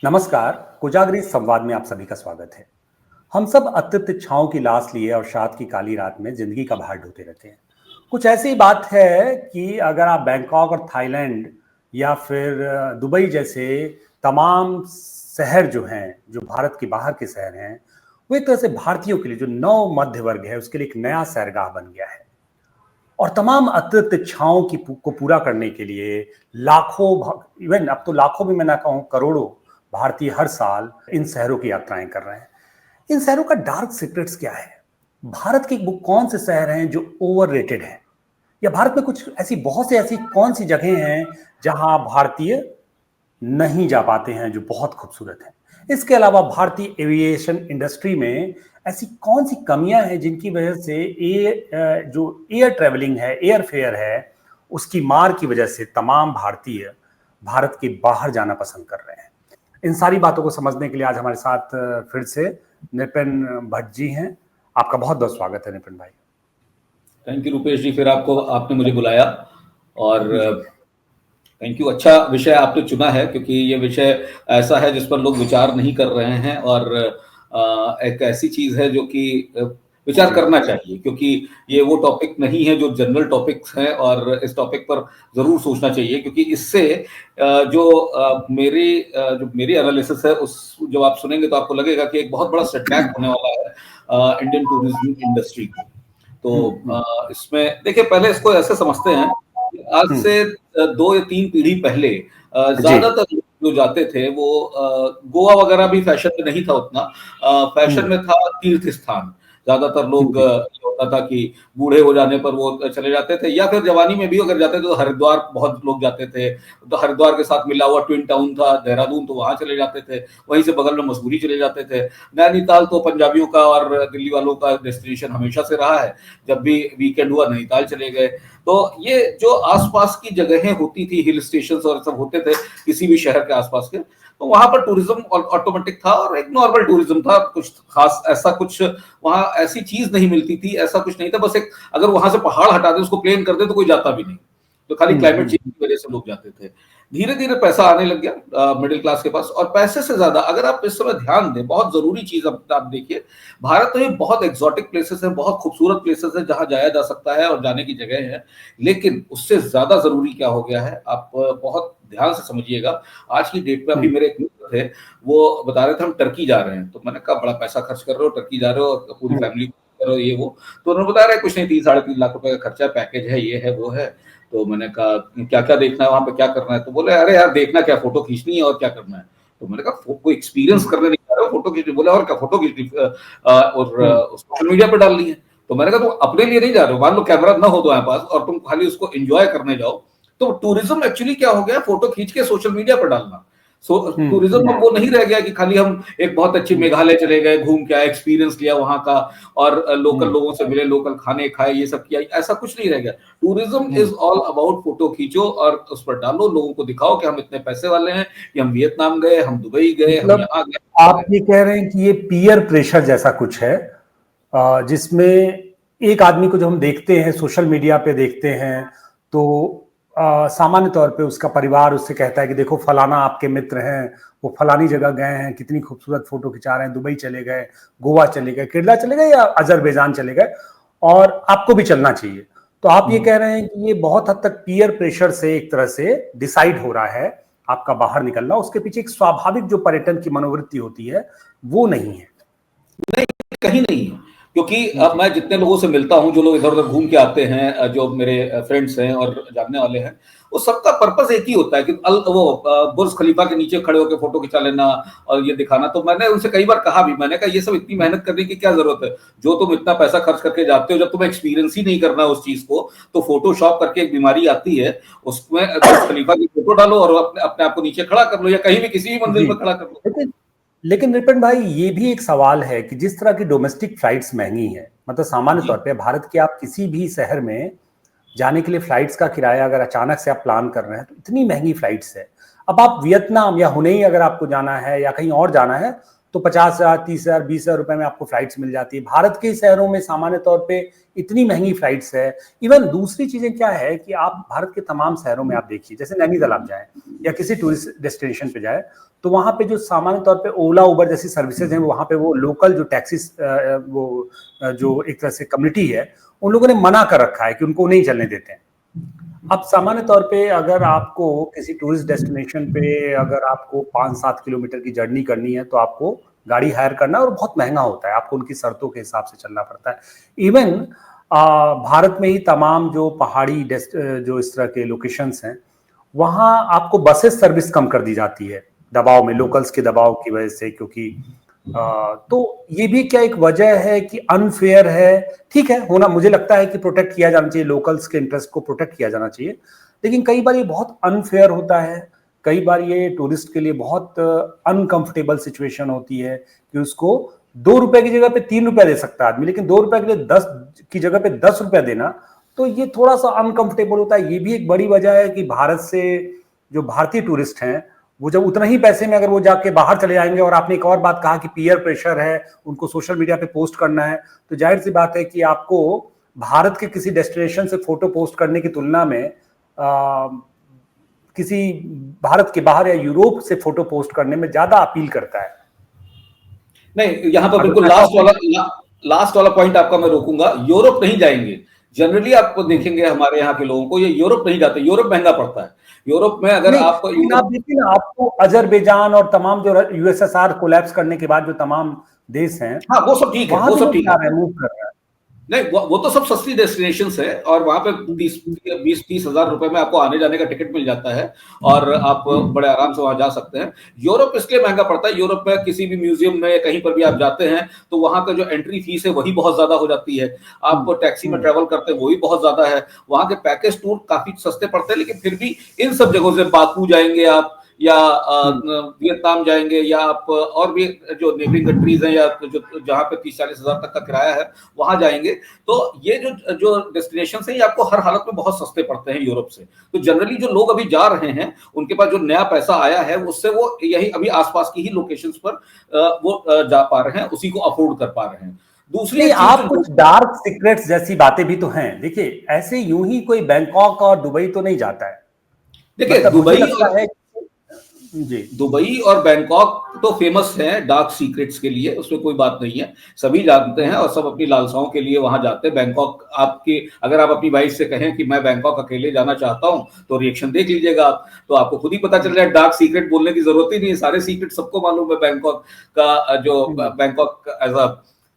नमस्कार। कोजागरी संवाद में आप सभी का स्वागत है। हम सब अत्यंत इच्छाओं की लाश लिए और शाद की काली रात में जिंदगी का भार ढोते रहते हैं। कुछ ऐसी बात है कि अगर आप बैंकॉक और थाईलैंड या फिर दुबई जैसे तमाम शहर जो हैं, जो भारत के बाहर के शहर हैं, वो एक तरह से भारतीयों के लिए, जो नव मध्य वर्ग है, उसके लिए एक नया सैरगाह बन गया है। और तमाम अत्यंत इच्छाओं को पूरा करने के लिए लाखों, इवन अब तो लाखों भी मैं ना कहूं करोड़ों भारतीय हर साल इन शहरों की यात्राएं कर रहे हैं। इन शहरों का डार्क सीक्रेट्स क्या है? भारत के वो कौन से शहर हैं जो ओवररेटेड हैं? या भारत में कुछ ऐसी बहुत सी ऐसी कौन सी जगह हैं जहां भारतीय नहीं जा पाते हैं, जो बहुत खूबसूरत है? इसके अलावा भारतीय एविएशन इंडस्ट्री में ऐसी कौन सी कमियां हैं जिनकी वजह से जो एयर ट्रेवलिंग है, एयर फेयर है, उसकी मार की वजह से तमाम भारतीय भारत के बाहर जाना पसंद कर रहे हैं। इन सारी बातों को समझने के लिए आज हमारे साथ फिर से नितिन भट्ट जी हैं। आपका बहुत बहुत स्वागत है नितिन भाई। थैंक यू रुपेश जी, फिर आपने मुझे बुलाया और थैंक यू। अच्छा विषय आपने चुना है, क्योंकि ये विषय ऐसा है जिस पर लोग विचार नहीं कर रहे हैं और एक ऐसी चीज है जो कि विचार करना चाहिए, क्योंकि ये वो टॉपिक नहीं है जो जनरल टॉपिक्स हैं और इस टॉपिक पर जरूर सोचना चाहिए, क्योंकि इससे जो मेरी एनालिसिस है उस जब आप सुनेंगे तो आपको लगेगा कि एक बहुत बड़ा सेटबैक होने वाला है इंडियन टूरिज्म इंडस्ट्री को। तो इसमें देखिए, पहले इसको ऐसे समझते हैं, आज से 2 या 3 पीढ़ी पहले ज्यादातर जो जाते थे वो गोवा वगैरह भी फैशन में नहीं था उतना, फैशन में था तीर्थ स्थान। ज्यादातर लोग होता था कि बूढ़े हो जाने पर वो चले जाते थे, या फिर जवानी में भी अगर जाते थे तो हरिद्वार बहुत लोग जाते थे। तो हरिद्वार के साथ मिला हुआ ट्विन टाउन था देहरादून, तो वहां चले जाते थे। वहीं से बगल में मसूरी चले जाते थे। नैनीताल तो पंजाबियों का और दिल्ली वालों का डेस्टिनेशन हमेशा से रहा है। जब भी वीकेंड हुआ नैनीताल चले गए। तो ये जो आसपास की जगहें होती थी, हिल स्टेशन और सब होते थे किसी भी शहर के आसपास के, तो वहां पर टूरिज्म ऑटोमेटिक था और एक नॉर्मल टूरिज्म था। कुछ खास ऐसा कुछ वहां ऐसी चीज नहीं मिलती थी, ऐसा कुछ नहीं था। बस एक अगर वहां से पहाड़ हटा दे, उसको प्लेन कर दे, तो कोई जाता भी नहीं। तो खाली क्लाइमेट चेंज की वजह से लोग जाते थे। धीरे धीरे पैसा आने लग गया मिडिल क्लास के पास, और पैसे से ज्यादा अगर आप इस समय ध्यान दें, बहुत जरूरी चीज आप देखिए, भारत में बहुत एक्सोटिक प्लेसेस हैं, बहुत खूबसूरत प्लेसेस हैं जहां जाया जा सकता है और जाने की जगह है। लेकिन उससे ज्यादा जरूरी क्या हो गया है, आप बहुत ध्यान से समझिएगा। आज की डेट में अभी मेरे एक मित्र थे, वो बता रहे थे हम टर्की जा रहे हैं। तो मैंने कहा बड़ा पैसा खर्च कर रहे हो, टर्की जा रहे हो और पूरी फैमिली करो ये वो। तो उन्होंने बता रहे कुछ नहीं, 3-3.5 लाख रुपए का खर्चा, पैकेज है, ये है वो है। तो मैंने कहा क्या क्या देखना है वहां पे, क्या करना है? तो बोले अरे यार देखना क्या, फोटो खींचनी है और क्या करना है। तो मैंने कहा कोई एक्सपीरियंस करने नहीं जा रहे हो, फोटो खींचनी? बोले और क्या, फोटो खींचनी और सोशल मीडिया पे डालनी है। तो मैंने कहा तुम अपने लिए नहीं जा रहे हो, मान लो कैमरा ना हो तुम्हारे पास और तुम खाली उसको एंजॉय करने जाओ। तो टूरिज्म एक्चुअली क्या हो गया, फोटो खींच के सोशल मीडिया पर डालना। टूरिज्म अब वो नहीं रह गया कि खाली हम एक बहुत अच्छी मेघालय चले गए, घूम के आए, एक्सपीरियंस लिया वहां का और लोकल लोगों से मिले, लोकल खाने खाए, ये सब किया। ऐसा कुछ नहीं रह गया। Tourism is all about photo खींचो और उस पर डालो, लोगों को दिखाओ कि हम इतने पैसे वाले हैं, कि हम वियतनाम गए, हम दुबई गए, हम यहाँ गए। आप ये कह रहे हैं कि ये पीयर प्रेशर जैसा कुछ है, जिसमें एक आदमी को जब हम देखते हैं, सोशल मीडिया पे देखते हैं, तो सामान्य तौर पे उसका परिवार उससे कहता है कि देखो फलाना आपके मित्र हैं, वो फलानी जगह गए हैं, कितनी खूबसूरत फोटो खिंचा रहे हैं, दुबई चले गए, गोवा चले गए, केरला चले गए या अजरबैजान चले गए, और आपको भी चलना चाहिए। तो आप ये कह रहे हैं कि ये बहुत हद तक पीयर प्रेशर से एक तरह से डिसाइड हो रहा है आपका बाहर निकलना। उसके पीछे एक स्वाभाविक जो पर्यटन की मनोवृत्ति होती है वो नहीं है। नहीं, कहीं नहीं है। क्योंकि अब मैं जितने लोगों से मिलता हूं, जो लोग इधर उधर घूम के आते हैं, जो मेरे फ्रेंड्स हैं और जानने वाले हैं, वो सबका पर्पस एक ही होता है कि बुर्ज खलीफा के नीचे खड़े होकर फोटो खिंचा लेना और ये दिखाना। तो मैंने उनसे कई बार कहा भी, मैंने कहा ये सब इतनी मेहनत करने की क्या जरूरत है? जो तुम इतना पैसा खर्च करके जाते हो, जब तुम्हें एक्सपीरियंस ही नहीं करना उस चीज को, तो फोटोशॉप करके एक बीमारी आती है, उसमें बुर्ज खलीफा की फोटो डालो और अपने आप को नीचे खड़ा कर लो, या कहीं भी किसी भी मंजिल पर खड़ा कर लो। लेकिन रिपन भाई, ये भी एक सवाल है कि जिस तरह की डोमेस्टिक फ्लाइट्स महंगी हैं, मतलब सामान्य तौर पे भारत के आप किसी भी शहर में जाने के लिए फ्लाइट्स का किराया अगर अचानक से आप प्लान कर रहे हैं तो इतनी महंगी फ्लाइट्स है। अब आप वियतनाम या हुनई अगर आपको जाना है या कहीं और जाना है, तो 50,000, 30,000, 20,000 रुपए में आपको फ्लाइट्स मिल जाती है। भारत के शहरों में सामान्य तौर पे इतनी महंगी फ्लाइट्स है। इवन दूसरी चीजें क्या है कि आप भारत के तमाम शहरों में आप देखिए, जैसे नैनीताल आप जाएं या किसी टूरिस्ट डेस्टिनेशन पे जाए, तो वहां पे जो सामान्य तौर पे ओला उबर जैसी सर्विसेज हैं, वहां पे वो लोकल जो टैक्सीज वो जो एक तरह से कम्युनिटी है, उन लोगों ने मना कर रखा है कि उनको नहीं चलने देते हैं। अब सामान्य तौर पे अगर आपको किसी टूरिस्ट डेस्टिनेशन पे अगर आपको 5-7 किलोमीटर की जर्नी करनी है, तो आपको गाड़ी हायर करना और बहुत महंगा होता है, आपको उनकी शर्तों के हिसाब से चलना पड़ता है। इवन भारत में ही तमाम जो पहाड़ी जो इस तरह के लोकेशंस हैं, वहां आपको बसेस सर्विस कम कर दी जाती है दबाव में, लोकल्स के दबाव की वजह से, क्योंकि तो ये भी क्या एक वजह है कि अनफेयर है। ठीक है, होना, मुझे लगता है कि प्रोटेक्ट किया जाना चाहिए, लोकल्स के इंटरेस्ट को प्रोटेक्ट किया जाना चाहिए, लेकिन कई बार ये बहुत अनफेयर होता है। कई बार ये टूरिस्ट के लिए बहुत अनकंफर्टेबल सिचुएशन होती है कि उसको 2 रुपए की जगह पे 3 रुपया दे सकता है आदमी, लेकिन 2 रुपए के लिए 10 की जगह पे 10 रुपया देना, तो ये थोड़ा सा अनकंफर्टेबल होता है। ये भी एक बड़ी वजह है कि भारत से जो भारतीय टूरिस्ट हैं, वो जब उतना ही पैसे में अगर वो जाके बाहर चले जाएंगे, और आपने एक और बात कहा कि पीयर प्रेशर है, उनको सोशल मीडिया पे पोस्ट करना है, तो जाहिर सी बात है कि आपको भारत के किसी डेस्टिनेशन से फोटो पोस्ट करने की तुलना में किसी भारत के बाहर या यूरोप से फोटो पोस्ट करने में ज्यादा अपील करता है। नहीं, यहाँ पर बिल्कुल लास्ट वाला पॉइंट आपका मैं रोकूंगा। यूरोप नहीं जाएंगे, जनरली आपको देखेंगे हमारे यहाँ के लोगों को, ये यूरोप नहीं जाते, यूरोप महंगा पड़ता है। यूरोप में अगर आप देखिए ना, आपको अजरबैजान और तमाम जो यूएसएसआर कोलैप्स करने के बाद जो तमाम देश हैं, हाँ वो सब ठीक है, वो सब ठीक है, मूव कर रहा है। नहीं वो तो सब सस्ती डेस्टिनेशंस है, और वहां पे 20-30 हजार रुपए में आपको आने जाने का टिकट मिल जाता है, और आप बड़े आराम से वहां जा सकते हैं। यूरोप इसलिए महंगा पड़ता है, यूरोप में किसी भी म्यूजियम में कहीं पर भी आप जाते हैं तो वहां का जो एंट्री फीस है वही बहुत ज्यादा हो जाती है। आप टैक्सी में ट्रेवल करते हैं, वही बहुत ज्यादा है। वहां के पैकेज टूर काफी सस्ते पड़ते हैं, लेकिन फिर भी इन सब जगहों से बाकू जाएंगे आप, या वियतनाम जाएंगे, या आप और भी जो नेबरिंग कंट्रीज हैं, या जो जहां पे 30-40 हजार तक का किराया है वहां जाएंगे, तो ये जो डेस्टिनेशन है ये आपको हर हालत में बहुत सस्ते पड़ते हैं यूरोप से। तो जनरली जो लोग अभी जा रहे हैं, उनके पास जो नया पैसा आया है, उससे वो यही अभी आसपास की ही लोकेशंस पर वो जा पा रहे हैं, उसी को अफोर्ड कर पा रहे हैं। दूसरी आप कुछ डार्क सीक्रेट्स जैसी बातें भी तो हैं। देखिए, ऐसे यूं ही कोई बैंकॉक और दुबई तो नहीं जाता है। देखिए, मतलब दुबई और बैंकॉक तो फेमस है डार्क सीक्रेट्स के लिए, उसमें कोई बात नहीं है, सभी जानते हैं और सब अपनी लालसाओं के लिए वहां जाते हैं। बैंकॉक आपकी, अगर आप अपनी वाइफ से कहें कि मैं बैंकॉक अकेले जाना चाहता हूं, तो रिएक्शन देख लीजिएगा आप, तो आपको खुद ही पता चल जाए। डार्क सीक्रेट बोलने की जरूरत ही नहीं है, सारे सीक्रेट सबको मालूम है। बैंकॉक का जो बैंकॉक एज अ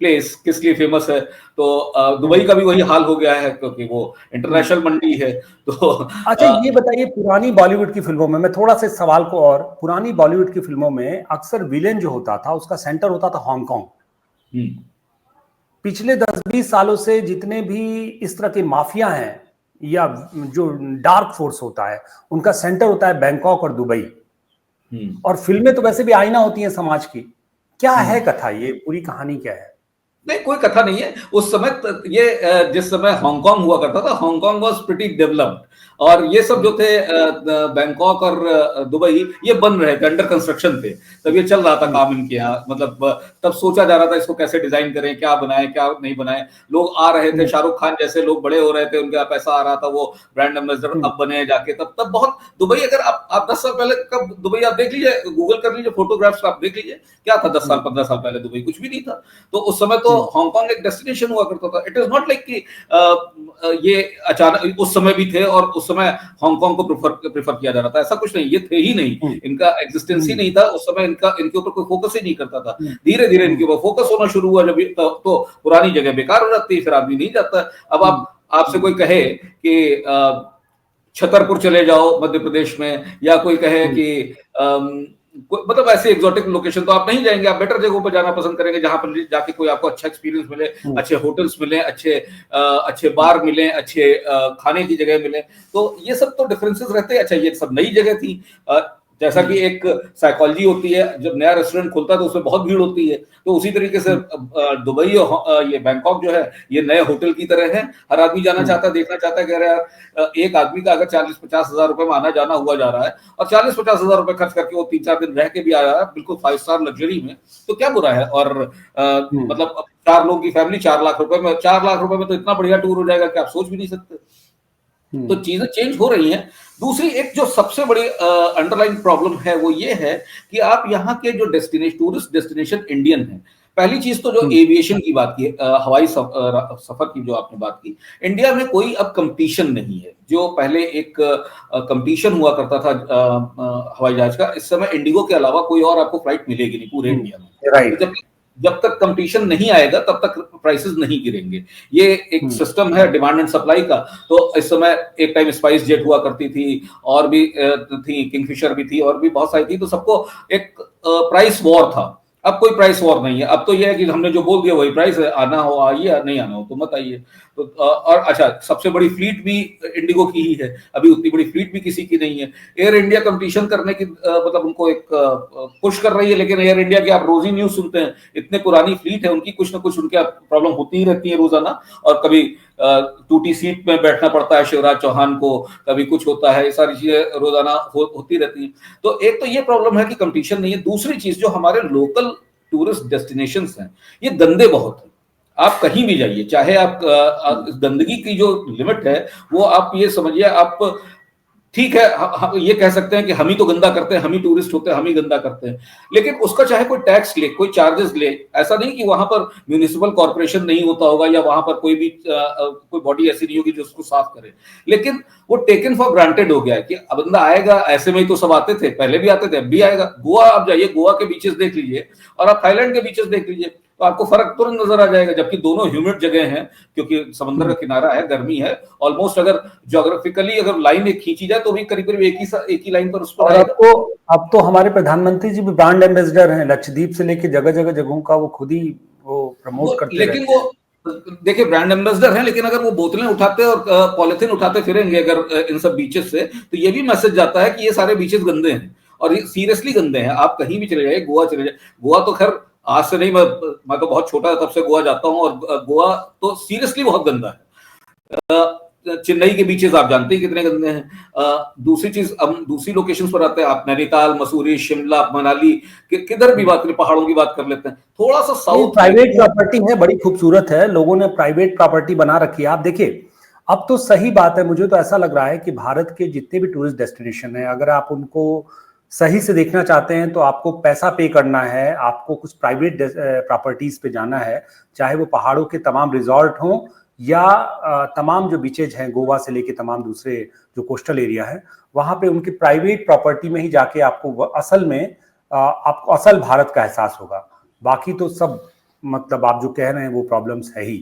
प्लेस किस लिए फेमस है, तो दुबई का भी वही हाल हो गया है, क्योंकि वो इंटरनेशनल मंडी है। तो अच्छा, ये बताइए, पुरानी बॉलीवुड की फिल्मों में, मैं थोड़ा सा सवाल को, और पुरानी बॉलीवुड की फिल्मों में अक्सर विलेन जो होता था उसका सेंटर होता था हांगकांग। पिछले 10-20 सालों से जितने भी इस तरह के माफिया हैं या जो डार्क फोर्स होता है, उनका सेंटर होता है बैंकॉक और दुबई। और फिल्में तो वैसे भी आईना होती हैं समाज की। क्या है कथा, ये पूरी कहानी क्या है? नहीं, कोई कथा नहीं है। उस समय ये जिस समय हांगकांग हुआ करता था, हांगकांग वाज प्रीटी डेवलप्ड, और ये सब जो थे बैंकॉक और दुबई, ये बन रहे थे, अंडर कंस्ट्रक्शन थे, तब ये चल रहा था काम इनके यहाँ। मतलब तब सोचा जा रहा था इसको कैसे डिजाइन करें, क्या बनाए क्या नहीं बनाए। लोग आ रहे थे, शाहरुख खान जैसे लोग बड़े हो रहे थे, उनका पैसा आ रहा था, वो ब्रांड एम्बेसडर अब बने जाके। तब बहुत दुबई, अगर आप 10 साल पहले कब दुबई आप देख लीजिए, गूगल कर लीजिए, फोटोग्राफ्स आप देख लीजिए, क्या था 10 साल 15 साल पहले दुबई, कुछ भी नहीं था। तो उस समय तो हांगकांग एक डेस्टिनेशन हुआ करता था। इट इज नॉट लाइक कि ये अचानक, उस समय भी थे और उस समय हांगकांग को प्रेफर किया जा रहा था, ऐसा कुछ नहीं, ये थे ही नहीं, इनका एग्जिस्टेंस ही नहीं था उस समय, इनके ऊपर कोई फोकस ही नहीं करता था। धीरे धीरे इनके ऊपर फोकस होना शुरू हुआ, जब तो पुरानी जगह बेकार हो जाती है, फिर आदमी नहीं जाता। अब आपसे कोई कहे कि छतरपुर चले जाओ मध्य प्रदेश में, या कोई कहे कि मतलब ऐसे एक्सोटिक लोकेशन, तो आप नहीं जाएंगे, आप बेटर जगहों पर जाना पसंद करेंगे, जहां पर जाके कोई आपको अच्छा एक्सपीरियंस मिले, अच्छे होटल्स मिले, अच्छे बार मिले, अच्छे खाने की जगह मिले। तो ये सब तो डिफरेंसेस रहते हैं। अच्छा, ये सब नई जगह थी, जैसा कि एक साइकोलॉजी होती है, जब नया रेस्टोरेंट खुलता है तो उसमें बहुत भीड़ होती है, तो उसी तरीके से दुबई और ये बैंकॉक जो है ये नए होटल की तरह है। हर आदमी जाना चाहता है, देखना चाहता है, कह रहा है एक आदमी का अगर 40-50 हजार रुपए में आना जाना हुआ जा रहा है और 40-50 हजार रुपए खर्च करके वो 3-4 दिन रह के भी आ रहा है बिल्कुल 5 स्टार लग्जरी में, तो क्या बुरा है। और मतलब 4 लोगों की फैमिली 4 लाख रुपए में, 4 लाख रुपए में तो इतना बढ़िया टूर हो जाएगा कि आप सोच भी नहीं सकते। तो चीजें चेंज हो रही हैं। दूसरी एक जो सबसे बड़ी अंडरलाइन प्रॉब्लम है वो ये है कि आप यहाँ के जो डेस्टिनेशन, टूरिस्ट डेस्टिनेशन इंडियन है। पहली चीज तो जो एविएशन की बात की, हवाई सफर की जो आपने बात की, इंडिया में कोई अब कंपटीशन नहीं है। जो पहले एक कंपटीशन हुआ करता था हवाई जहाज का, इस समय इंडिगो के अलावा कोई और आपको फ्लाइट मिलेगी नहीं पूरे इंडिया में। राइट। तो जब तक कंपटीशन नहीं आएगा तब तक प्राइसेस नहीं गिरेंगे। ये एक सिस्टम है डिमांड एंड सप्लाई का। तो इस समय एक टाइम स्पाइस जेट हुआ करती थी, और भी थी, किंगफिशर भी थी, और भी बहुत सारी थी, तो सबको एक प्राइस वॉर था। अब कोई प्राइस वॉर नहीं है। अब तो यह है कि हमने जो बोल दिया वही प्राइस है, आना हो आइए, नहीं आना हो तो मत आइए। तो और अच्छा, सबसे बड़ी फ्लीट भी इंडिगो की ही है, अभी उतनी बड़ी फ्लीट भी किसी की नहीं है। एयर इंडिया कंपटीशन करने की मतलब उनको एक पुश कर रही है, लेकिन एयर इंडिया की आप रोज ही न्यूज सुनते हैं, इतने पुरानी फ्लीट है उनकी, कुछ ना कुछ उनके प्रॉब्लम होती ही रहती है रोजाना। और कभी टूटी सीट में बैठना पड़ता है शिवराज चौहान को, कभी कुछ होता है, ये सारी चीजें रोजाना होती रहती हैं। तो एक तो ये प्रॉब्लम है कि कंपटीशन नहीं है। दूसरी चीज, जो हमारे लोकल टूरिस्ट डेस्टिनेशंस हैं ये गंदे बहुत हैं। आप कहीं भी जाइए, चाहे आप गंदगी की जो लिमिट है वो आप ये समझिए, आप ठीक है ये कह सकते हैं कि हम ही तो गंदा करते हैं, हम ही टूरिस्ट होते हैं, हम ही गंदा करते हैं, लेकिन उसका चाहे कोई टैक्स ले, कोई चार्जेस ले। ऐसा नहीं कि वहां पर म्यूनिसिपल कॉर्पोरेशन नहीं होता होगा, या वहां पर कोई भी कोई बॉडी ऐसी नहीं होगी जो उसको साफ करे, लेकिन वो टेकन फॉर ग्रांटेड हो गया है कि अब बंदा आएगा, ऐसे में ही तो सब आते थे, पहले भी आते थे, अब भी आएगा। गोवा आप जाइए, गोवा के बीचेस देख लीजिए और आप थाईलैंड के बीचेस देख लीजिए, तो आपको फर्क तुरंत नजर आ जाएगा, जबकि दोनों ह्यूमिड जगह हैं, क्योंकि समुद्र का किनारा है, गर्मी है। ऑलमोस्ट अगर ज्योग्राफिकली अगर लाइन एक खींची जाए तो भी करीब करीब एक ही लाइन पर उस पर आएगा। अब तो हमारे प्रधानमंत्री जी भी ब्रांड एम्बेसडर हैं, लक्षद्वीप से लेके जगह जगहों का वो खुद ही वो प्रमोट करते हैं। लेकिन वो देखिए ब्रांड एम्बेसडर हैं, लेकिन अगर वो बोतलें उठाते और पॉलिथीन उठाते फिरेंगे अगर इन सब बीचेस से, तो ये भी मैसेज जाता है कि ये सारे बीचेस गंदे हैं, और ये सीरियसली गंदे हैं। आप कहीं भी चले जाइए, गोवा चले जाइए, गोवा तो खैर आज से नहीं, मैं तो बहुत छोटा तब से गोवा जाता हूँ, और गोवा तो सीरियसली बहुत गंदा है। चेन्नई के बीचेस आप जानते हैं कितने गंदे हैं। दूसरी चीज, हम दूसरी लोकेशंस पर आते हैं, आप नैनीताल, मसूरी, शिमला, मनाली, किधर भी बात करें, पहाड़ों की बात कर लेते हैं। थोड़ा सा साउथ प्राइवेट प्रॉपर्टी है, बड़ी खूबसूरत है, लोगों ने प्राइवेट प्रॉपर्टी बना रखी है। आप देखिए, अब तो सही बात है, मुझे तो ऐसा लग रहा है कि भारत के जितने भी टूरिस्ट डेस्टिनेशन है, अगर आप उनको सही से देखना चाहते हैं तो आपको पैसा पे करना है, आपको कुछ प्राइवेट प्रॉपर्टीज पे जाना है, चाहे वो पहाड़ों के तमाम रिजॉर्ट हों या तमाम जो बीचेज हैं, गोवा से लेके तमाम दूसरे जो कोस्टल एरिया है, वहां पे उनकी प्राइवेट प्रॉपर्टी में ही जाके आपको असल में आपको असल भारत का एहसास होगा। बाकी तो सब मतलब आप जो कह रहे हैं वो प्रॉब्लम्स है ही,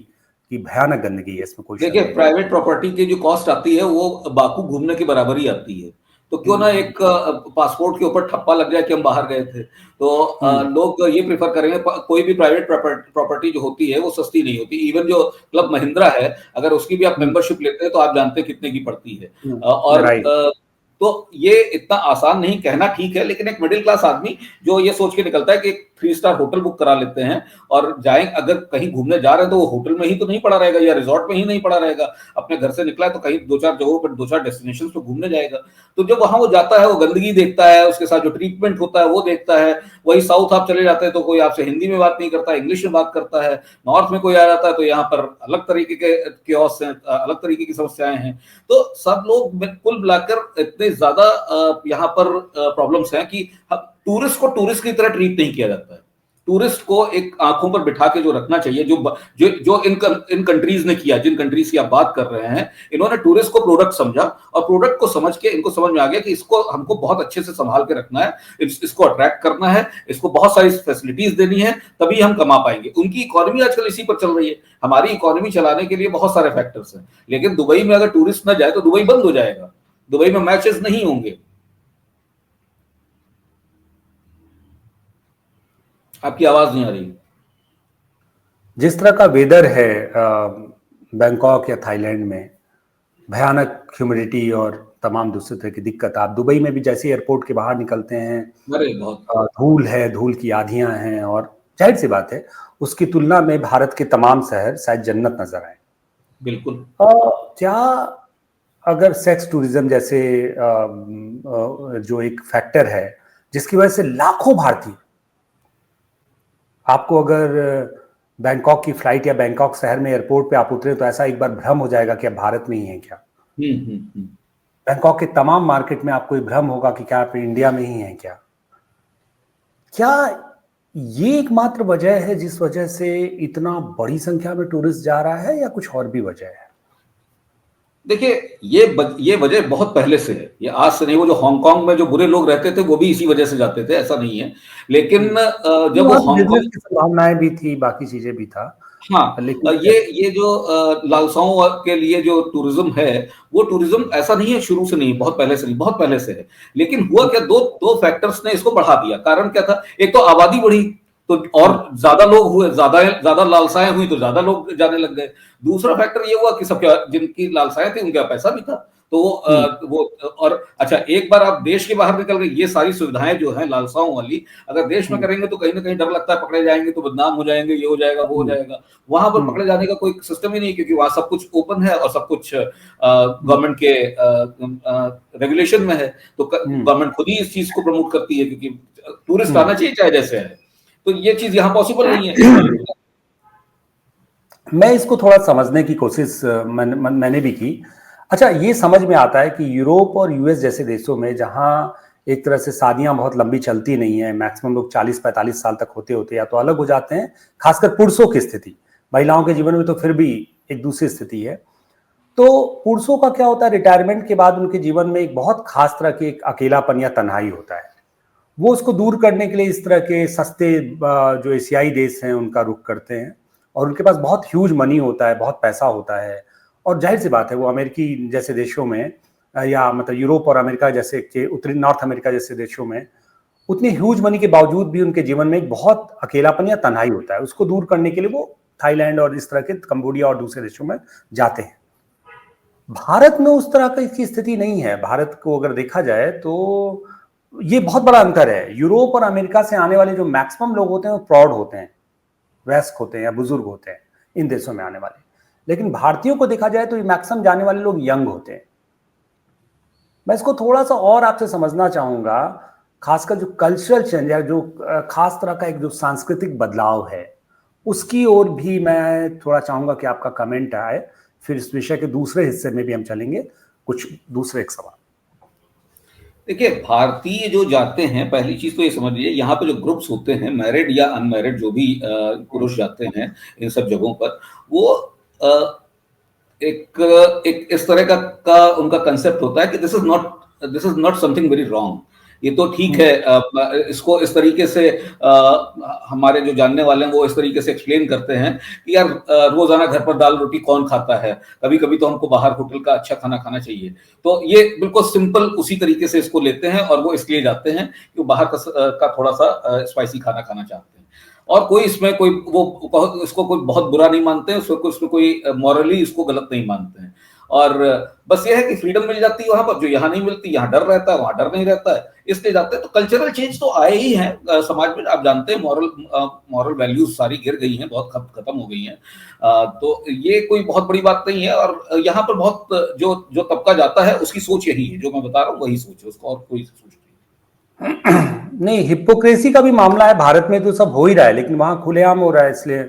कि भयानक गंदगी है, इसमें कोई। देखिए, प्राइवेट प्रॉपर्टी की जो कॉस्ट आती है वो बाकू घूमने के बराबर ही आती है। तो क्यों ना एक पासपोर्ट के ऊपर ठप्पा लग जाए कि हम बाहर गए थे, तो लोग ये प्रेफर करेंगे। कोई भी प्राइवेट प्रॉपर्टी जो होती है वो सस्ती नहीं होती। इवन जो क्लब महिंद्रा है, अगर उसकी भी आप मेंबरशिप लेते हैं तो आप जानते हैं कितने की पड़ती है। और तो ये इतना आसान नहीं, कहना ठीक है, लेकिन एक मिडिल क्लास आदमी जो ये सोच के निकलता है कि 3 स्टार होटल बुक करा लेते हैं और जाएं, अगर कहीं घूमने जा रहे हैं तो वो होटल में ही तो नहीं पड़ा रहेगा या रिजॉर्ट में ही नहीं पड़ा रहेगा। अपने घर से निकला है तो कहीं 2-4 जगहों पर 2-4 डेस्टिनेशंस पे घूमने जाएगा। तो जब वहां वो जाता है, वो गंदगी देखता है, उसके साथ जो ट्रीटमेंट होता है वो देखता है। वही साउथ आप चले जाते हैं तो कोई आपसे हिंदी में बात नहीं करता, इंग्लिश में बात करता है। नॉर्थ में कोई आ जाता है तो यहाँ पर अलग तरीके के क्योस हैं, अलग तरीके की समस्याएं हैं। तो सब लोग कुल मिलाकर इतने ज्यादा यहाँ पर प्रॉब्लम्स हैं कि टूरिस्ट को टूरिस्ट की तरह ट्रीट नहीं किया जाता है। टूरिस्ट को एक आंखों पर बिठा के जो रखना चाहिए, जो इन कंट्रीज ने किया, जिन कंट्रीज की आप बात कर रहे हैं, इन्होंने टूरिस्ट को प्रोडक्ट समझा, और प्रोडक्ट को समझ के इनको समझ में आ गया कि इसको हमको बहुत अच्छे से संभाल के रखना है, इसको अट्रैक्ट करना है, इसको बहुत सारी फैसिलिटीज देनी है, तभी हम कमा पाएंगे। उनकी इकोनॉमी आजकल इसी पर चल रही है। हमारी इकोनॉमी चलाने के लिए बहुत सारे फैक्टर्स हैं, लेकिन दुबई में अगर टूरिस्ट न जाए तो दुबई बंद हो जाएगा, दुबई में मैचेस नहीं होंगे। आपकी आवाज नहीं आ रही। जिस तरह का वेदर है बैंकॉक या थाईलैंड में, भयानक ह्यूमिडिटी और तमाम दूसरे तरह की दिक्कत। आप दुबई में भी जैसे एयरपोर्ट के बाहर निकलते हैं, अरे बहुत धूल है, धूल की आंधियां हैं, और जाहिर सी बात है उसकी तुलना में भारत के तमाम शहर शायद जन्नत नजर आए। बिल्कुल। क्या अगर सेक्स टूरिज्म जैसे जो एक फैक्टर है जिसकी वजह से लाखों भारतीय, आपको अगर बैंकॉक की फ्लाइट या बैंकॉक शहर में एयरपोर्ट पे आप उतरे तो ऐसा एक बार भ्रम हो जाएगा कि आप भारत में ही हैं क्या। हम्म। बैंकॉक के तमाम मार्केट में आपको एक भ्रम होगा कि क्या आप इंडिया में ही हैं क्या। क्या ये एकमात्र वजह है जिस वजह से इतना बड़ी संख्या में टूरिस्ट जा रहा है, या कुछ और भी वजह है? देखिए, ये वजह बहुत पहले से है, ये आज से नहीं। वो जो हांगकांग में जो बुरे लोग रहते थे वो भी इसी वजह से जाते थे, ऐसा नहीं है। लेकिन जब वो बिजनेस हांगकांग, की संभावनाएं भी थी, बाकी चीजें भी था, हाँ, लेकिन ये जो लालसाओं के लिए जो टूरिज्म है, वो टूरिज्म ऐसा नहीं है शुरू से नहीं, बहुत पहले से नहीं, बहुत पहले से है। लेकिन हुआ क्या, दो दो फैक्टर्स ने इसको बढ़ा दिया। कारण क्या था? एक तो आबादी बढ़ी, तो और ज्यादा लोग हुए, ज्यादा ज्यादा लालसाएं हुई तो ज्यादा लोग जाने लग गए। दूसरा फैक्टर ये हुआ कि सबके जिनकी लालसाएं थी उनके पैसा भी था, तो वो और अच्छा, एक बार आप देश के बाहर निकल गए, ये सारी सुविधाएं जो है लालसाओं वाली अगर देश में करेंगे तो कहीं ना कहीं डर लगता है पकड़े जाएंगे, तो बदनाम हो जाएंगे, ये हो जाएगा, वो हो जाएगा। वहां पर पकड़े जाने का कोई सिस्टम ही नहीं, क्योंकि वहां सब कुछ ओपन है और सब कुछ गवर्नमेंट के रेगुलेशन में है। तो गवर्नमेंट खुद ही इस चीज को प्रमोट करती है, क्योंकि टूरिस्ट आना चाहिए चाहे जैसे है। तो ये चीज यहाँ पॉसिबल नहीं है। मैं इसको थोड़ा समझने की कोशिश मैंने भी की। अच्छा, ये समझ में आता है कि यूरोप और यूएस जैसे देशों में जहां एक तरह से शादियां बहुत लंबी चलती नहीं है, मैक्सिमम लोग 40-45 साल तक होते होते या तो अलग हो जाते हैं, खासकर पुरुषों की स्थिति। महिलाओं के जीवन में तो फिर भी एक दूसरी स्थिति है। तो पुरुषों का क्या होता है, रिटायरमेंट के बाद उनके जीवन में एक बहुत खास तरह की एक अकेलापन या तन्हाई होता है। वो उसको दूर करने के लिए इस तरह के सस्ते जो एशियाई देश हैं उनका रुख करते हैं, और उनके पास बहुत ह्यूज मनी होता है, बहुत पैसा होता है, और जाहिर सी बात है वो अमेरिकी जैसे देशों में या मतलब यूरोप और अमेरिका जैसे के उत्तरी नॉर्थ अमेरिका जैसे देशों में उतनी ह्यूज मनी के बावजूद भी उनके जीवन में एक बहुत अकेलापन या तन्हाई होता है। उसको दूर करने के लिए वो थाईलैंड और इस तरह के कंबोडिया और दूसरे देशों में जाते हैं। भारत में उस तरह की स्थिति नहीं है। भारत को अगर देखा जाए तो ये बहुत बड़ा अंतर है। यूरोप और अमेरिका से आने वाले जो मैक्सिमम लोग होते हैं वो प्रौढ़ होते हैं, वयस्क होते हैं या बुजुर्ग होते हैं इन देशों में आने वाले। लेकिन भारतीयों को देखा जाए तो ये मैक्सिमम जाने वाले लोग यंग होते हैं। मैं इसको थोड़ा सा और आपसे समझना चाहूंगा, खासकर जो कल्चरल चेंज है, जो खास तरह का एक जो सांस्कृतिक बदलाव है, उसकी ओर भी मैं थोड़ा चाहूंगा कि आपका कमेंट आए। फिर इस विषय के दूसरे हिस्से में भी हम चलेंगे, कुछ दूसरे एक सवाल। देखिए, भारतीय जो जाते हैं, पहली चीज तो ये समझ लीजिए, यहाँ पे जो ग्रुप्स होते हैं, मैरिड या अनमैरिड जो भी पुरुष जाते हैं इन सब जगहों पर, वो अ, एक एक इस तरह का उनका कंसेप्ट होता है कि this is not something very wrong. ये तो ठीक है। इसको इस तरीके से हमारे जो जानने वाले हैं वो इस तरीके से एक्सप्लेन करते हैं कि यार रोजाना घर पर दाल रोटी कौन खाता है, कभी कभी तो हमको बाहर होटल का अच्छा खाना खाना चाहिए। तो ये बिल्कुल सिंपल उसी तरीके से इसको लेते हैं, और वो इसलिए जाते हैं कि वो बाहर का थोड़ा सा स्पाइसी खाना खाना चाहते हैं। और कोई इसमें कोई वो इसको कोई बहुत बुरा नहीं मानते हैं, उसमें कोई मॉरली इसको गलत नहीं मानते हैं। और बस ये है कि फ्रीडम मिल जाती है वहां पर, जो यहाँ नहीं मिलती। यहाँ डर रहता है, वहां डर नहीं रहता है, इसलिए जाते हैं। तो कल्चरल चेंज तो आए ही हैं समाज में। आप जानते हैं मॉरल वैल्यूज सारी गिर गई हैं, बहुत खत्म हो गई हैं। तो ये कोई बहुत बड़ी बात नहीं है। और यहाँ पर बहुत जो जो तबका जाता है उसकी सोच यही है, जो मैं बता रहा हूँ वही सोच है, उसको और कोई सोच नहीं, हिपोक्रेसी का भी मामला है भारत में, तो सब हो ही रहा है, लेकिन वहां खुलेआम हो रहा है, इसलिए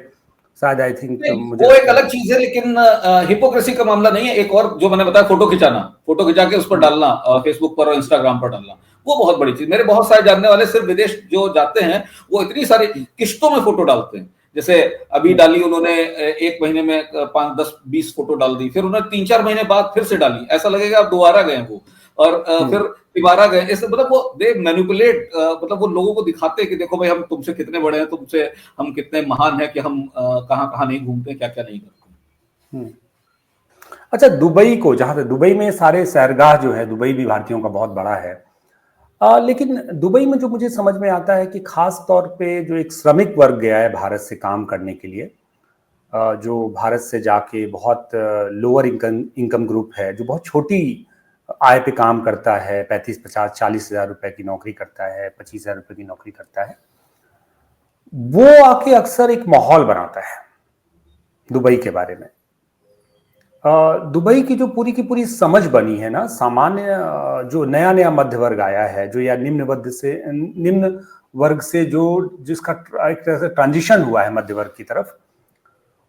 शायद आई थिंक मुझे वो एक अलग चीज है। लेकिन हिपोक्रेसी का मामला नहीं है। एक और जो मैंने बताया, फोटो खिंचाना, फोटो खिंचा के उस पर डालना, फेसबुक पर और इंस्टाग्राम पर डालना, वो बहुत बड़ी चीज। मेरे बहुत सारे जानने वाले सिर्फ विदेश जो जाते हैं वो इतनी सारी किश्तों में फोटो डालते हैं। जैसे अभी डाली उन्होंने, एक महीने में 5, 10, 20 फोटो डाल दी, फिर उन्होंने 3-4 महीने बाद फिर से डाली, ऐसा लगेगा आप दोबारा गए वो। और फिर तिबारा गए, इससे मतलब वो दे मैनिपुलेट, मतलब वो लोगों को दिखाते हैं कि देखो भाई हम तुमसे कितने बड़े हैं, तुमसे हम कितने महान हैं कि हम कहाँ कहाँ नहीं घूमते, क्या क्या नहीं करते। अच्छा, दुबई को, जहां तक दुबई में सारे सैरगाह जो है, दुबई भी भारतीयों का बहुत बड़ा है। लेकिन दुबई में जो मुझे समझ में आता है कि खास तौर पे जो एक श्रमिक वर्ग गया है भारत से काम करने के लिए, जो भारत से जाके बहुत लोअर इनकम ग्रुप है, जो बहुत छोटी आय पे काम करता है, 35, 50, 40 हजार रुपए की नौकरी करता है, 25 हजार रुपए की नौकरी करता है, वो आके अक्सर एक माहौल बनाता है दुबई के बारे में। दुबई की जो पूरी की पूरी समझ बनी है ना, सामान्य जो नया नया मध्य वर्ग आया है, जो या निम्न वर्ग से जो जिसका एक तरह से ट्रांजिशन हुआ है मध्य वर्ग की तरफ,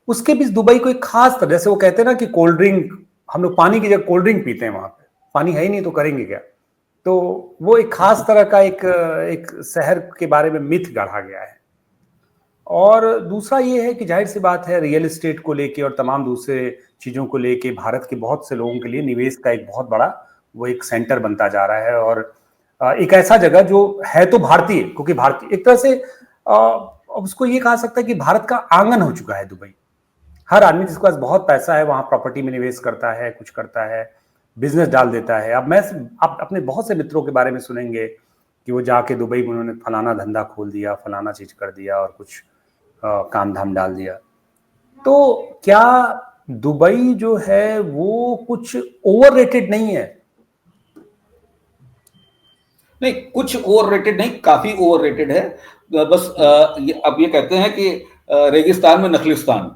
उसके बीच दुबई को एक खास तरह, जैसे वो कहते हैं ना कि कोल्ड ड्रिंक, हम लोग पानी की जगह कोल्ड ड्रिंक पीते हैं, वहां पे पानी है ही नहीं तो करेंगे क्या। तो वो एक खास तरह का एक शहर के बारे में मिथ गढ़ा गया है। और दूसरा ये है कि जाहिर सी बात है, रियल एस्टेट को लेके और तमाम दूसरे चीजों को लेके भारत के बहुत से लोगों के लिए निवेश का एक बहुत बड़ा वो एक सेंटर बनता जा रहा है। और एक ऐसा जगह जो है तो भारतीय, क्योंकि भारतीय एक तरह से उसको ये कहा सकता है कि भारत का आंगन हो चुका है दुबई। हर आदमी जिसके पास बहुत पैसा है वहां प्रॉपर्टी में निवेश करता है, कुछ करता है, बिजनेस डाल देता है। अब आप अपने बहुत से मित्रों के बारे में सुनेंगे कि वो जाके दुबई में उन्होंने फलाना धंधा खोल दिया, फलाना चीज कर दिया और कुछ काम धाम डाल दिया। तो क्या दुबई जो है वो कुछ ओवररेटेड नहीं है? नहीं, कुछ ओवररेटेड नहीं, काफी ओवररेटेड है। बस अब ये कहते हैं कि रेगिस्तान में नखलिस्तान,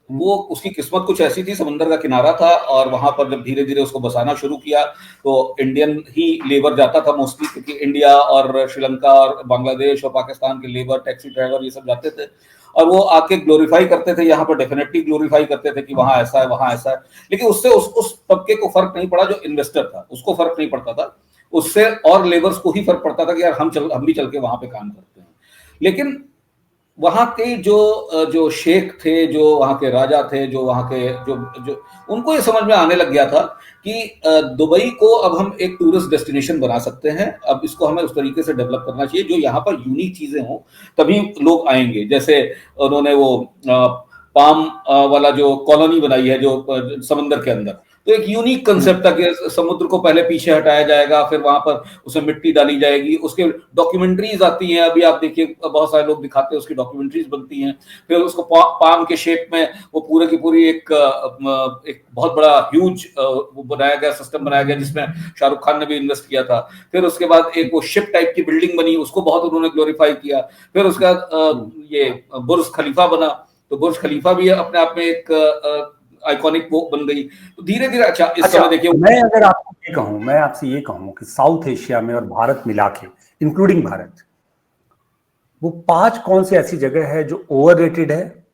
वो उसकी किस्मत कुछ ऐसी थी, समंदर का किनारा था और वहां पर जब धीरे धीरे उसको बसाना शुरू किया तो इंडियन ही लेबर जाता था मोस्टली, क्योंकि इंडिया और श्रीलंका और बांग्लादेश और पाकिस्तान के लेबर, टैक्सी ड्राइवर, ये सब जाते थे और वो आके ग्लोरीफाई करते थे, यहाँ पर डेफिनेटली ग्लोरीफाई करते थे कि वहां ऐसा है, वहां ऐसा है। लेकिन उससे उस तबके को फर्क नहीं पड़ा, जो इन्वेस्टर था उसको फर्क नहीं पड़ता था, उससे और लेबर्स को ही फर्क पड़ता था कि यार हम भी चल के वहां पे काम करते हैं। लेकिन वहां के जो शेख थे, जो वहां के राजा थे, जो वहां के जो उनको ये समझ में आने लग गया था कि दुबई को अब हम एक टूरिस्ट डेस्टिनेशन बना सकते हैं, अब इसको हमें उस तरीके से डेवलप करना चाहिए जो यहाँ पर यूनिक चीजें हों, तभी लोग आएंगे। जैसे उन्होंने वो पाम वाला जो कॉलोनी बनाई है जो समंदर के अंदर, तो एक यूनिक कंसेप्ट था कि समुद्र को पहले पीछे हटाया जाएगा, फिर वहां पर उसमें मिट्टी डाली जाएगी, उसके डॉक्यूमेंट्रीज आती हैं, अभी आप देखिए बहुत सारे लोग दिखाते हैं, उसकी डॉक्यूमेंट्रीज बनती हैं। फिर उसको पाम के शेप में वो पूरे की पूरी एक बहुत बड़ा ह्यूज वो बनाया गया, सिस्टम बनाया गया, जिसमें शाहरुख खान ने भी इन्वेस्ट किया था। फिर उसके बाद एक वो शिप टाइप की बिल्डिंग बनी, उसको बहुत उन्होंने ग्लोरीफाई किया। फिर उसका ये बुर्ज खलीफा बना, तो बुर्ज खलीफा भी अपने आप में एक आइकॉनिक वो बन गई। तो धीरे धीरे अच्छा इस समय देखिए, मैं आपसे ये कहूं कि साउथ एशिया में और भारत मिला के, इंक्लूडिंग भारत, वो 5 कौन सी ऐसी जगह है जो ओवररेटेड है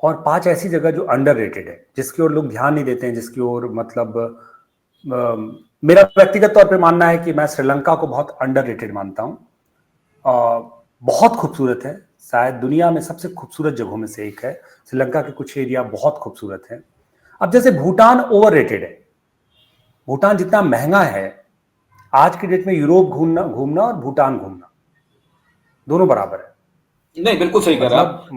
और 5 ऐसी जगह जो अंडररेटेड है, जिसकी ओर लोग ध्यान नहीं देते हैं, जिसकी ओर मतलब मेरा व्यक्तिगत तौर पे मानना है कि मैं श्रीलंका को बहुत अंडररेटेड मानता हूं। बहुत खूबसूरत है, शायद दुनिया में सबसे खूबसूरत जगहों में से एक है। श्रीलंका के कुछ एरिया बहुत खूबसूरत है। अब जैसे भूटान ओवररेटेड है, भूटान जितना महंगा है, आज की डेट में यूरोप घूमना और भूटान घूमना दोनों बराबर है। नहीं बिल्कुल सही कह रहा आप।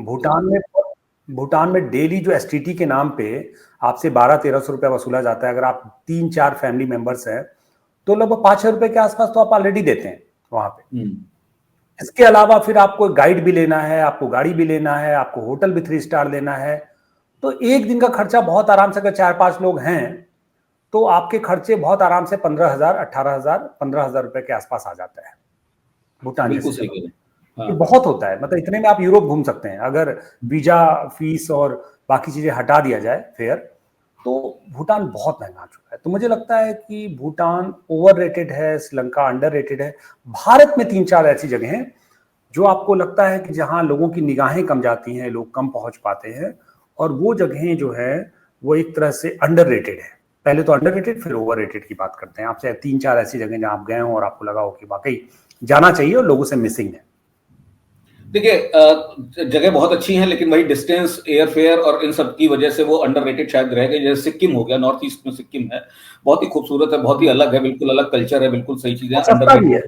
भूटान में डेली जो एसटीटी के नाम पे आपसे 1200-1300 रुपया वसूला जाता है, अगर आप 3-4 फैमिली मेंबर्स हैं तो लगभग 5,000 रुपए के आसपास तो आप ऑलरेडी देते हैं वहां पे। इसके अलावा फिर आपको गाइड भी लेना है, आपको गाड़ी भी लेना है, आपको होटल भी 3 स्टार लेना है। तो एक दिन का खर्चा बहुत आराम से, अगर 4-5 लोग हैं तो आपके खर्चे बहुत आराम से 15,000, 18,000, 15,000 रुपए के आसपास आ जाता है भूटान जैसे। ये बहुत होता है, मतलब इतने में आप यूरोप घूम सकते हैं अगर वीजा, फीस और बाकी चीजें हटा दिया जाए फेयर। तो भूटान बहुत महंगा आ चुका है। तो मुझे लगता है कि भूटान ओवररेटेड है, श्रीलंका अंडररेटेड है। भारत में 3-4 ऐसी जगह हैं जो आपको लगता है कि जहां लोगों की निगाहें कम जाती हैं, लोग कम पहुंच पाते हैं, और वो जगहें जो है वो एक तरह से अंडररेटेड है। पहले तो अंडररेटेड फिर ओवररेटेड की बात करते हैं। आपसे 3-4 ऐसी जगह जहां आप गए हो और आपको लगा हो कि वाकई जाना चाहिए और लोगों से मिसिंग है। देखिए जगह बहुत अच्छी हैं, लेकिन वही डिस्टेंस, एयर फेयर और इन सब की वजह से वो अंडररेटेड शायद रह गई। जैसे सिक्किम हो गया, नॉर्थ ईस्ट में सिक्किम है, बहुत ही खूबसूरत है, बहुत ही अलग है, बिल्कुल अलग कल्चर है, बिल्कुल सही चीजें। सस्ता भी है,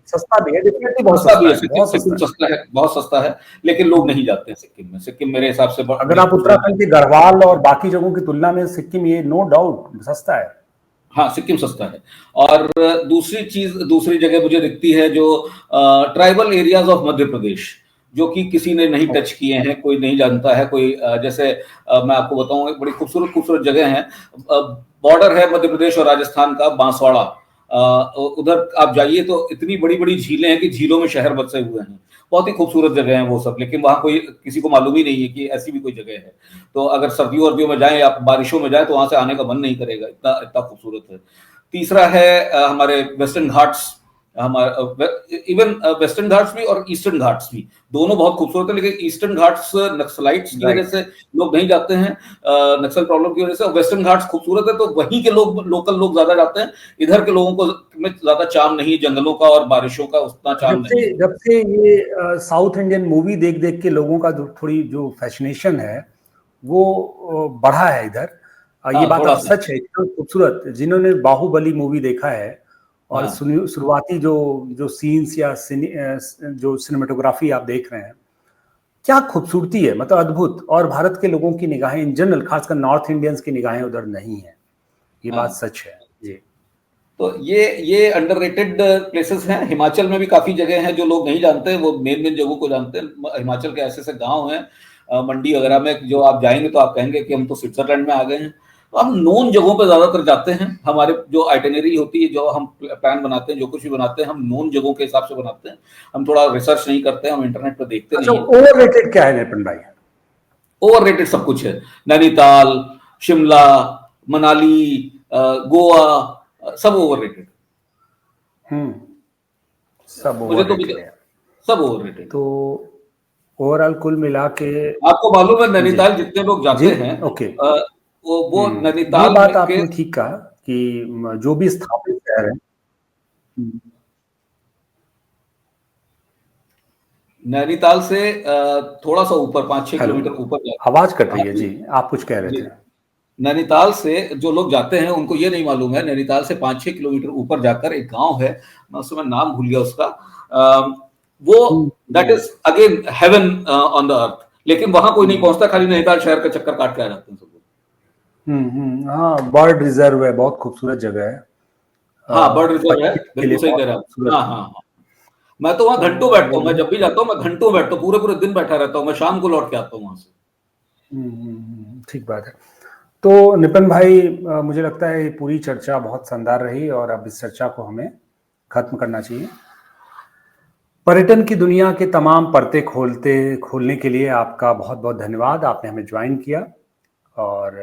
बहुत सस्ता है, बहुत सस्ता है, लेकिन लोग नहीं जाते हैं सिक्किम में। सिक्किम मेरे हिसाब से अगर आप उत्तराखंड के गढ़वाल और बाकी जगहों की तुलना में सिक्किम, ये नो डाउट सस्ता है। हाँ, सिक्किम सस्ता है। और दूसरी जगह मुझे दिखती है जो tribal areas of Madhya Pradesh, जो कि किसी ने नहीं टच किए हैं, कोई नहीं जानता है, कोई जैसे मैं आपको बताऊं, बड़ी खूबसूरत खूबसूरत जगह हैं। बॉर्डर है मध्य प्रदेश और राजस्थान का, बांसवाड़ा, उधर आप जाइए तो इतनी बड़ी बड़ी झीलें हैं कि झीलों में शहर बसे हुए हैं। बहुत ही खूबसूरत जगह है वो सब, लेकिन वहां कोई किसी को मालूम ही नहीं है कि ऐसी भी कोई जगह है। तो अगर सर्दियों वर्दियों में जाएं या बारिशों में जाएं तो वहां से आने का मन नहीं करेगा, इतना इतना खूबसूरत है। तीसरा है हमारे वेस्टर्न घाट्स, हमारा इवन वेस्टर्न घाट्स भी और ईस्टर्न घाट्स भी, दोनों बहुत खूबसूरत है। लेकिन ईस्टर्न घाट्स नक्सलाइट्स की वजह से लोग नहीं जाते हैं, नक्सल प्रॉब्लम की वजह से। वेस्टर्न घाट्स खूबसूरत है तो वहीं के लोग, लोकल लोग ज्यादा जाते हैं। इधर के लोगों को में ज्यादा चार्म नहीं है, जंगलों का और बारिशों का उतना चार्म नहीं है। जब से ये साउथ इंडियन मूवी देख देख के लोगों का थोड़ी जो फैसिनेशन है वो बढ़ा है इधर। ये बात थोड़ा अब सा। सच है, इतना खूबसूरत। जिन्होंने बाहुबली मूवी देखा है और शुरुआती जो जो सीन्स या जो सिनेमेटोग्राफी आप देख रहे हैं, क्या खूबसूरती है, मतलब अद्भुत। और भारत के लोगों की निगाहें इन जनरल, खासकर नॉर्थ इंडियंस की निगाहें उधर नहीं है, ये बात सच है जी। तो ये अंडररेटेड प्लेसेस हैं। हिमाचल में भी काफी जगह हैं जो लोग नहीं जानते, वो मेन मेन जगहों को जानते हैं। हिमाचल के ऐसे ऐसे गांव हैं मंडी वगैरह में, जो आप जाएंगे तो आप कहेंगे कि हम तो स्विट्जरलैंड में आ गए हैं। तो हम नोन जगहों पर ज्यादातर जाते हैं। हमारे जो आइटिनरी होती है, जो हम प्लान बनाते हैं, जो कुछ भी बनाते हैं, हम नोन जगहों के हिसाब से बनाते हैं। हम थोड़ा रिसर्च नहीं करते हैं, हम इंटरनेट पर देखते अच्छा, नहीं है। ओवररेटेड क्या है नितिन भाई? ओवररेटेड सब कुछ है। नैनीताल, शिमला, मनाली, गोवा, सब ओवररेटेड। सब मुझे तो ओवररेटेड है। सब ओवररेटेड। तो ओवरऑल कुल मिला के आपको मालूम है जी नैनीताल जितने लोग जी, जाते हैं, ओके। वो ये नैनीताल बात के, आपने ठीक कहा कि जो भी स्थापित शहर है। हम्म, नैनीताल से थोड़ा सा ऊपर 5-6 हेलो, किलोमीटर ऊपर आवाज कट रही है जाते जी, आप कुछ कह रहे जी। थे? नैनीताल से जो लोग जाते हैं उनको ये नहीं मालूम है, नैनीताल से 5-6 किलोमीटर ऊपर जाकर एक गांव है, मैं उस समय नाम भूल गया उसका, वो that is again heaven on the earth. लेकिन वहां कोई नहीं पहुंचता, खाली नैनीताल शहर का चक्कर काट के आ जाते हैं सब लोग। हाँ, बर्ड रिजर्व है, बहुत खूबसूरत जगह है। हाँ, बर्ड रिजर्व है, पक्षी के लिए बिल्कुल सही बहुत कह रहे हैं आप। खूबसूरत हाँ है। हाँ हाँ। मैं तो वहां घंटों बैठता हूँ, मैं तो जब भी जाता हूँ मैं घंटों बैठता हूँ, पूरे पूरे दिन बैठा रहता हूँ, मैं शाम को लौट के आता हूँ वहां से। ठीक बात है। तो नितिन भाई, मुझे लगता है ये पूरी चर्चा बहुत शानदार रही और अब इस चर्चा को हमें खत्म करना चाहिए। पर्यटन की दुनिया के तमाम परतें खोलने के लिए आपका बहुत बहुत धन्यवाद। आपने हमें ज्वाइन किया और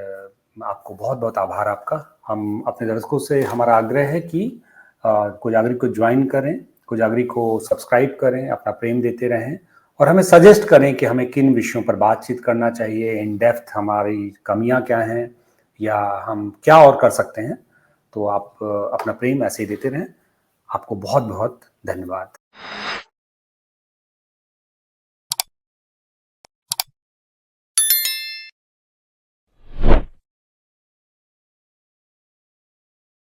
आपको बहुत बहुत आभार आपका। हम अपने दर्शकों से, हमारा आग्रह है कि कोजागरी को ज्वाइन करें, कोजागरी को सब्सक्राइब करें, अपना प्रेम देते रहें और हमें सजेस्ट करें कि हमें किन विषयों पर बातचीत करना चाहिए, इन डेप्थ हमारी कमियां क्या हैं या हम क्या और कर सकते हैं। तो आप अपना प्रेम ऐसे ही देते रहें। आपको बहुत बहुत धन्यवाद।